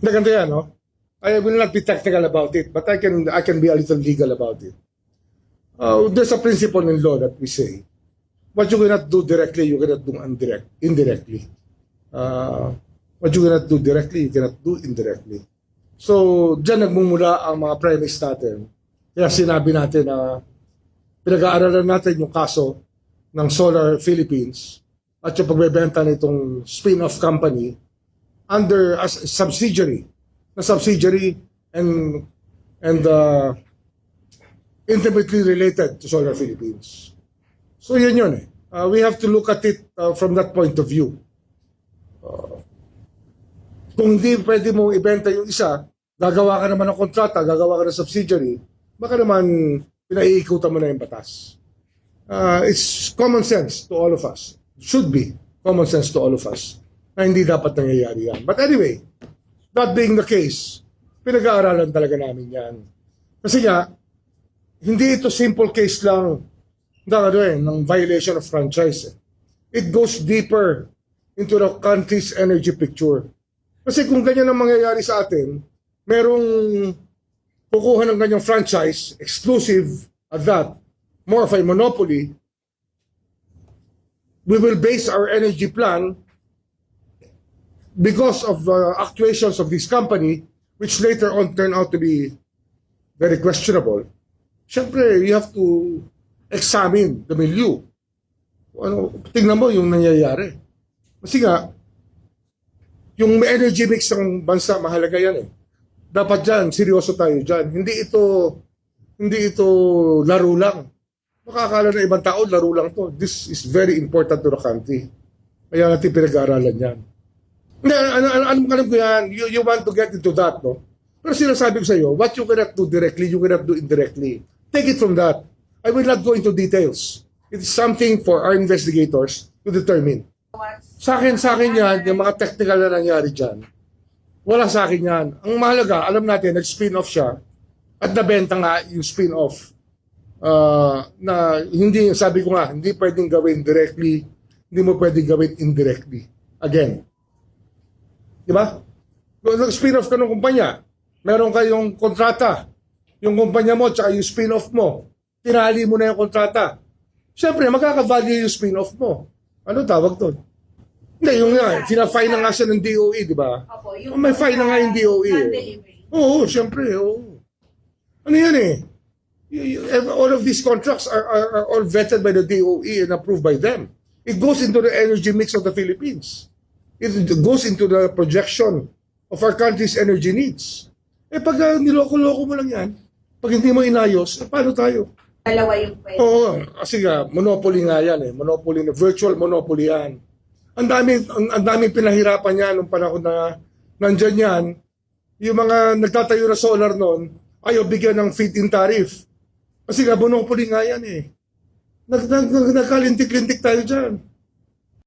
Ganito yan, no? I will not be technical about it, but I can be a little legal about it. There's a principle in law that we say, what you cannot do directly, you cannot do indirectly. What you cannot do directly, you cannot do indirectly. So, dyan nagmumula ang mga premise natin. Kaya sinabi natin na pinag-aaralan natin yung kaso ng Solar Philippines at yung pagbebenta nitong spin-off company under as a subsidiary and intimately related to Solar Philippines. So yun eh. We have to look at it from that point of view. Kung hindi pwede mo ibenta yung isa, gagawa ka naman ng kontrata, gagawa ka ng subsidiary, baka naman pinaiikutan mo na yung batas. It's common sense to all of us. Should be common sense to all of us na hindi dapat nangyayari yan. But anyway, that being the case, pinag-aaralan talaga namin yan. Kasi nga, hindi ito simple case lang ng violation of franchise. It goes deeper into the country's energy picture. Kasi kung ganyan ang mangyayari sa atin, merong kukuha ng ganyang franchise, exclusive at that, more of a monopoly, we will base our energy plan because of actuations of this company, which later on turned out to be very questionable. Siyempre, you have to examine the milieu. Tingnan mo yung nangyayari. Kasi nga, yung energy mix ng bansa, mahalaga yan eh. Dapat dyan, seryoso tayo dyan. Hindi ito laro lang. Makakala na ibang tao, laro lang to. This is very important to the country. Kaya natin pinag-aaralan yan. Alam ko yan, you want to get into that, no? Pero sinasabi ko sa iyo, what you cannot do directly, you cannot do indirectly. Take it from that. I will not go into details. It is something for our investigators to determine. Sa akin yan, yung mga technical na nangyari dyan, wala sa akin yan. Ang mahalaga, alam natin, nag-spin-off siya at nabenta nga yung spin-off na hindi, sabi ko nga, hindi pwedeng gawin directly, hindi mo pwedeng gawin indirectly. Again. Di ba? Kung nag-spin-off ka ng kumpanya, meron kayong kontrata, yung kumpanya mo, tsaka yung spin-off mo, tinali mo na yung kontrata. Siyempre, magkakavalue yung spin-off mo. Ano tawag doon? Hindi, yung nga, fina-fine na nga siya ng DOE, di ba? May fine na nga yung DOE. Oo, siyempre, oo. Ano yan eh? All of these contracts are all vetted by the DOE and approved by them. It goes into the energy mix of the Philippines. It goes into the projection of our country's energy needs. Pag niloko-loko mo lang yan, pag hindi mo inayos, paano tayo? Dalawa yung pwede. Oo, kasi nga, monopoly nga yan eh. Monopoly na, virtual monopoly yan. Ang daming pinahirapan yan nung panahon na nandyan yan. Yung mga nagtatayo na solar noon, ayaw bigyan ng feed-in tariff. Kasi nga, monopoly nga yan eh. Nagkalintik-lintik tayo dyan.